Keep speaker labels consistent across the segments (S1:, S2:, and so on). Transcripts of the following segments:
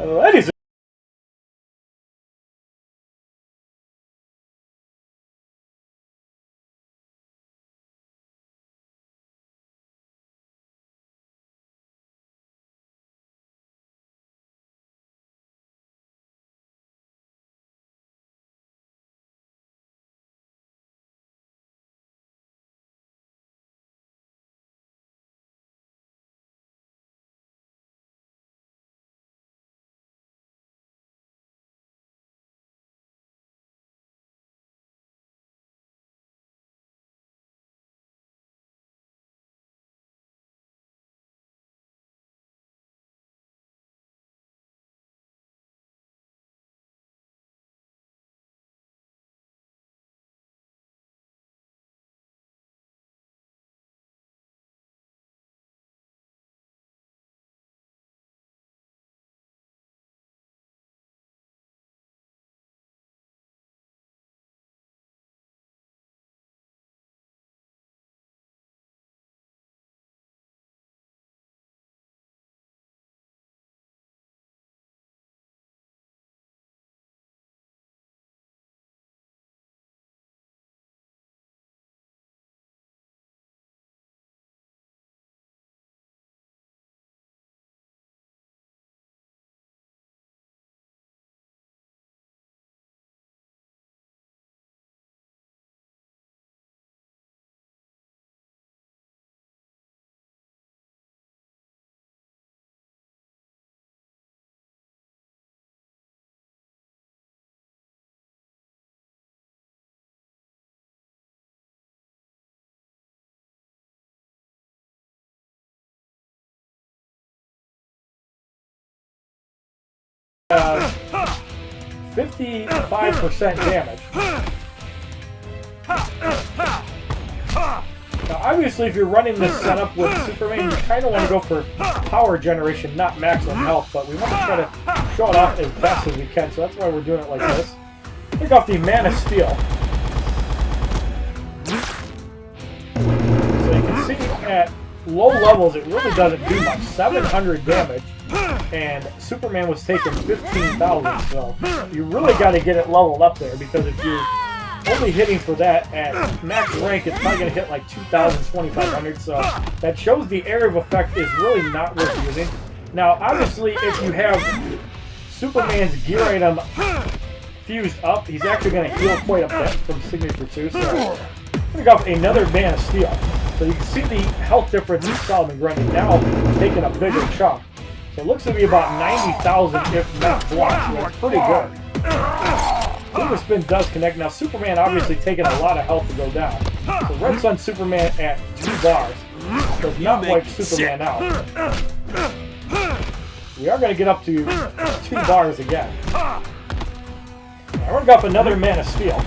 S1: Ladies and 55% damage. Now, obviously, if you're running this setup with Superman, you kind of want to go for power generation, not maximum health, but we want to try to show it off as best as we can, so that's why we're doing it like this. Pick off the Man of Steel. So you can see at low levels, it really doesn't do much. 700 damage, and Superman was taking 15,000, so you really got to get it leveled up there, because if you're only hitting for that at max rank, it's probably going to hit like 2,000, 2,500, so that shows the area of effect is really not worth using. Now, obviously, if you have Superman's gear item fused up, he's actually going to heal quite a bit from Signature 2, so I'm going to go with another Man of Steel. So you can see the health difference in Solomon Grundy now taking a bigger chunk. So it looks to be about 90,000 if not blocked, so that's pretty good. Super Spin does connect. Now Superman obviously taking a lot of health to go down. So Red Sun Superman at 2 bars does not wipe Superman out. We are going to get up to 2 bars again. Now we're going to go up another Man of Steel.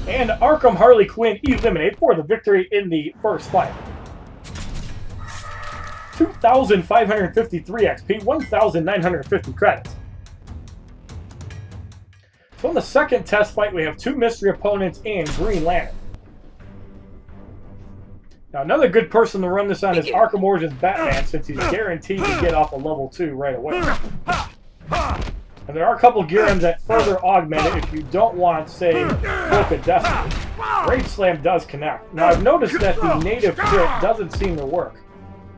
S1: And Arkham Harley Quinn eliminated for the victory in the first fight. 2,553 XP, 1,950 credits. So in the second test fight, we have 2 mystery opponents and Green Lantern. Now another good person to run this on is Arkham Origins Batman, since he's guaranteed to get off a level 2 right away. And there are a couple gear items that further augment it if you don't want, say, Cloak of Destiny. Rage Slam does connect. Now I've noticed that the native crit doesn't seem to work.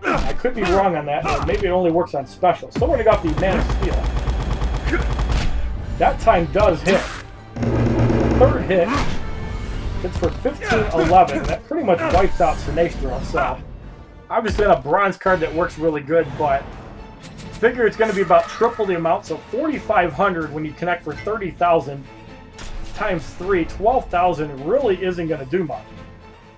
S1: I could be wrong on that, or maybe it only works on special. So we're going to go off the Man of Steel. That time does hit. Third hit hits for 1511, and that pretty much wipes out Sinestro. So obviously a bronze card that works really good, but figure it's going to be about triple the amount, so 4,500 when you connect for 30,000 times 3, 12,000 really isn't going to do much.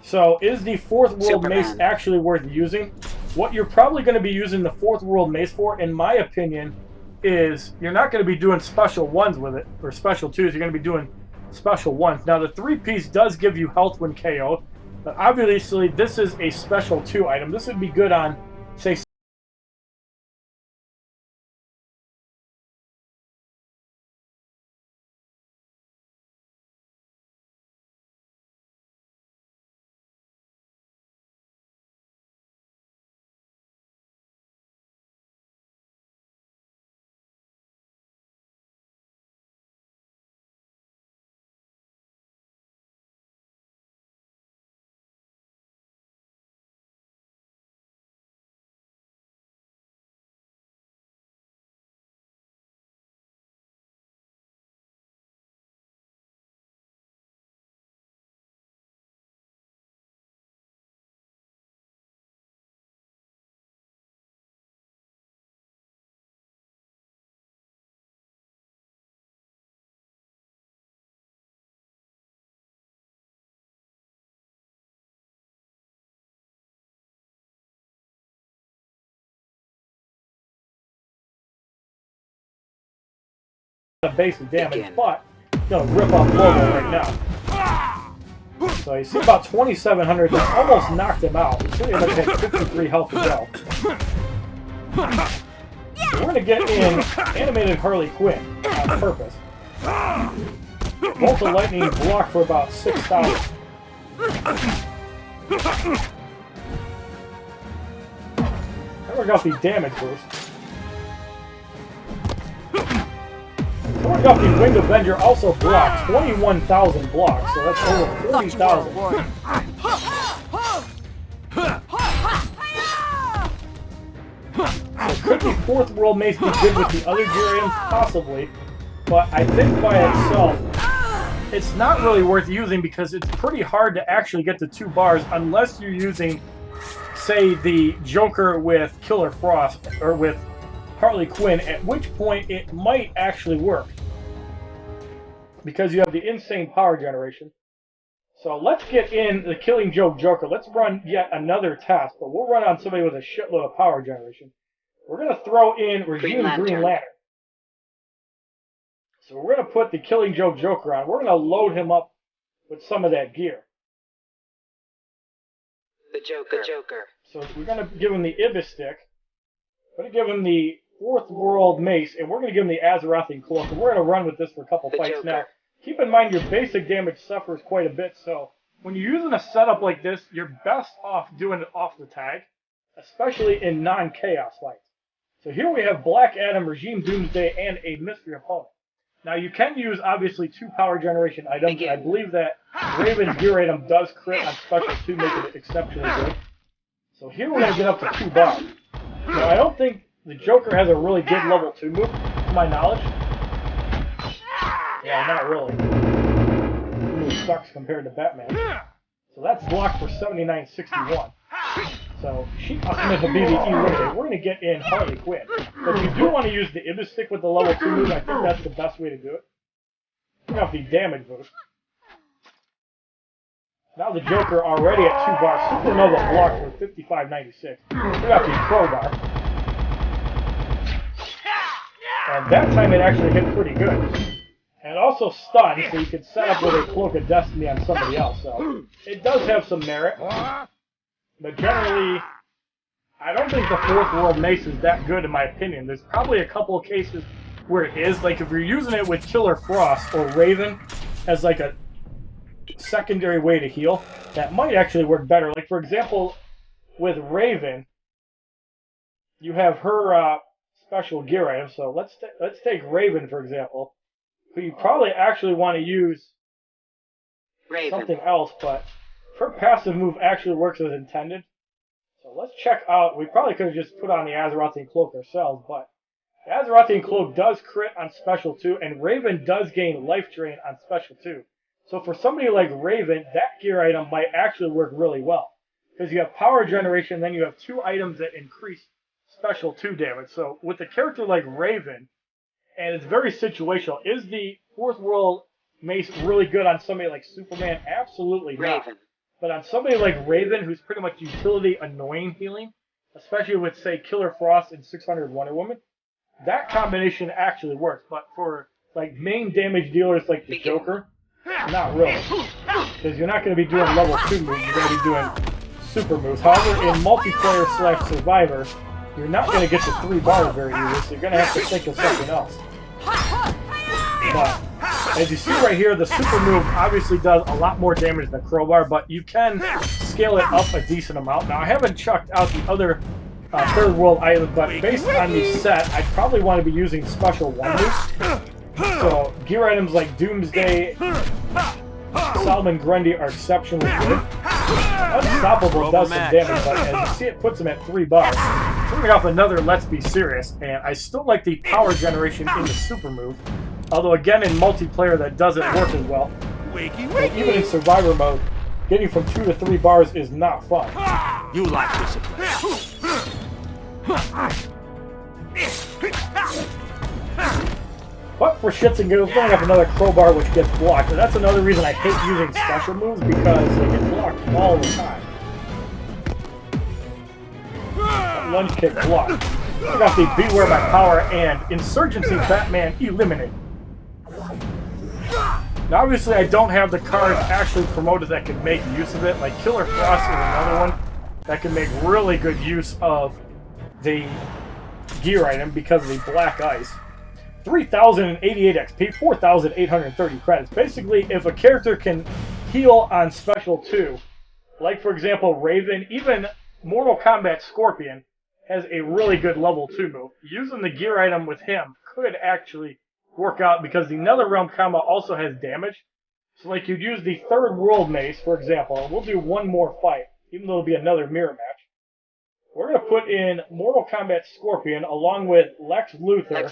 S1: So is the Fourth World Mace actually worth using? What you're probably going to be using the Fourth World Mace for, in my opinion, is you're not going to be doing special 1s with it, or special 2s, you're going to be doing special 1s. Now the 3-piece does give you health when KO'd, but obviously this is a special 2 item. This would be good on, say, the basic damage, but it's going to rip off Lobo right now. So you see about 2,700, that almost knocked him out. He pretty much had 53 health to go. So we're going to get in animated Harley Quinn on purpose. Bolt of Lightning blocked for about 6,000. Then we got the damage boost. Then we got the Winged Avenger also blocked. 21,000 blocks, so that's over 40,000. So could the Fourth World Mace be good with the other gear items? Possibly. But I think by itself, it's not really worth using because it's pretty hard to actually get the 2 bars unless you're using, say, the Joker with Killer Frost or with Harley Quinn, at which point it might actually work. Because you have the insane power generation. So let's get in the Killing Joke Joker. Let's run yet another test, but we'll run on somebody with a shitload of power generation. We're going to throw in Regime Green Lantern. So we're going to put the Killing Joke Joker on. We're going to load him up with some of that gear.
S2: The Joker.
S1: So we're going to give him the Ibis Stick. We're going to give him the Fourth World Mace, and we're going to give him the Azerothi Cloak. And we're going to run with this for a couple fights now. Keep in mind your basic damage suffers quite a bit, so when you're using a setup like this, you're best off doing it off the tag, especially in non-chaos fights. So here we have Black Adam, Regime Doomsday, and a mystery opponent. Now you can use, obviously, 2 power generation items. I believe that Raven's gear item does crit on special 2, making it exceptionally good. So here we're going to get up to 2 bars. Now I don't think the Joker has a really good level 2 move, to my knowledge. Yeah, not really. The move sucks compared to Batman. So that's blocked for 79.61. So she Smith will be the E-Eliminator. We're going to get in Harley Quinn. But if you do want to use the Ibis Stick with the level 2 move, I think that's the best way to do it. Turn off the damage boost. Now the Joker already at 2 bars. Supernova blocked for 55.96. We got the crowbar. And that time it actually hit pretty good. And it also stunned, so you could set up with a Cloak of Destiny on somebody else. So it does have some merit. But generally, I don't think the Fourth World Mace is that good in my opinion. There's probably a couple of cases where it is. Like if you're using it with Killer Frost or Raven as like a secondary way to heal, that might actually work better. Like for example, with Raven, you have her special gear item. So let's take Raven for example, who you probably actually want to use something else, but her passive move actually works as intended. So let's check out, we probably could have just put on the Azerothi Cloak ourselves, but the Azerothi Cloak does crit on special 2, and Raven does gain life drain on special 2. So for somebody like Raven, that gear item might actually work really well. Because you have power generation, then you have 2 items that increase special 2 damage. So with a character like Raven, and it's very situational, is the Fourth World Mace really good on somebody like Superman? Absolutely not. But on somebody like Raven, who's pretty much utility annoying healing, especially with, say, Killer Frost and 600 Wonder Woman, that combination actually works. But for, like, main damage dealers like the Joker, not really. Because you're not going to be doing level 2 moves, you're going to be doing super moves. However, in multiplayer / Survivor, you're not going to get to 3 bars very easily, so you're going to have to think of something else. But as you see right here, the super move obviously does a lot more damage than Crowbar, but you can scale it up a decent amount. Now, I haven't checked out the other Third World items, but based on the set, I'd probably want to be using special 1 moves. So, gear items like Doomsday, Solomon Grundy are exceptionally good. Unstoppable does some damage, but as you see, it puts him at 3 bars. Coming off another Let's Be Serious, and I still like the power generation in the super move. Although again, in multiplayer, that doesn't work as well. But even in survivor mode, getting from 2 to 3 bars is not fun.
S3: You like this?
S1: But for shits and giggles, throwing up another crowbar which gets blocked. And that's another reason I hate using special moves, because they get blocked all the time. That lunge kick blocked. I got the Beware My Power and Insurgency Batman eliminated. Now, obviously, I don't have the cards actually promoted that can make use of it. Like Killer Frost is another one that can make really good use of the gear item because of the black ice. 3,088 XP, 4,830 credits. Basically, if a character can heal on Special 2, like for example Raven, even Mortal Kombat Scorpion has a really good level 2 move. Using the gear item with him could actually work out because the NetherRealm combo also has damage. So like you'd use the Third World Mace, for example, and we'll do one more fight, even though it'll be another mirror match. We're going to put in Mortal Kombat Scorpion along with Lex Luthor.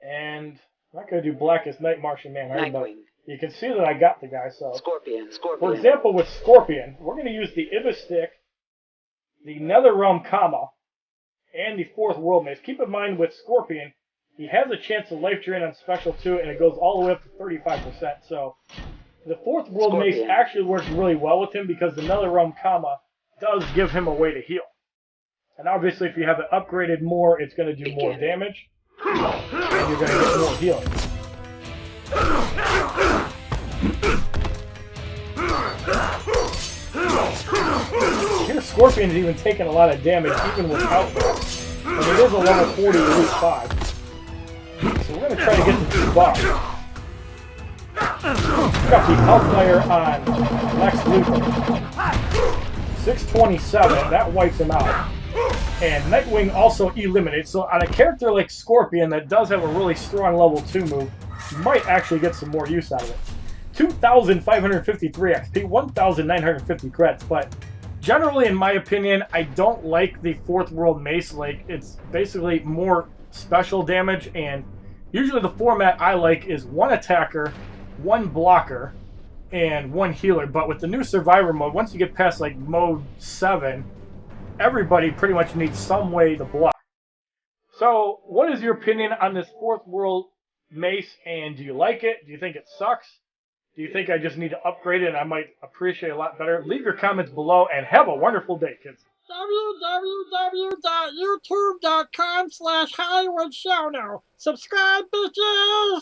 S1: And I'm not going to do Blackest Night Martian Manhunter, but you can see that I got the guy. So,
S2: Scorpion.
S1: For example, with Scorpion, we're going to use the Ibis Stick, the NetherRealm Kama, and the Fourth World Mace. Keep in mind with Scorpion, he has a chance of life drain on Special 2, and it goes all the way up to 35%. So the Fourth World Mace actually works really well with him because the NetherRealm Kama does give him a way to heal. And obviously, if you have it upgraded more, it's going to do more damage, and you're going to get more healing. Here, Scorpion is even taking a lot of damage, even without that. And it is a level 40 Elite 5. So we're going to try to get the two buffs. We've got the Hellfire on Lex Luthor. 627, that wipes him out. And Nightwing also eliminates. So on a character like Scorpion that does have a really strong level 2 move, you might actually get some more use out of it. 2,553 XP, 1,950 credits, but generally, in my opinion, I don't like the Fourth World Mace. Like, it's basically more special damage, and usually the format I like is one attacker, one blocker, and one healer. But with the new Survivor mode, once you get past like mode 7, everybody pretty much needs some way to block. So, what is your opinion on this Fourth World Mace, and do you like it? Do you think it sucks? Do you think I just need to upgrade it and I might appreciate it a lot better? Leave your comments below and have a wonderful day, kids.
S3: www.youtube.com/HollywoodShono. Subscribe, bitches!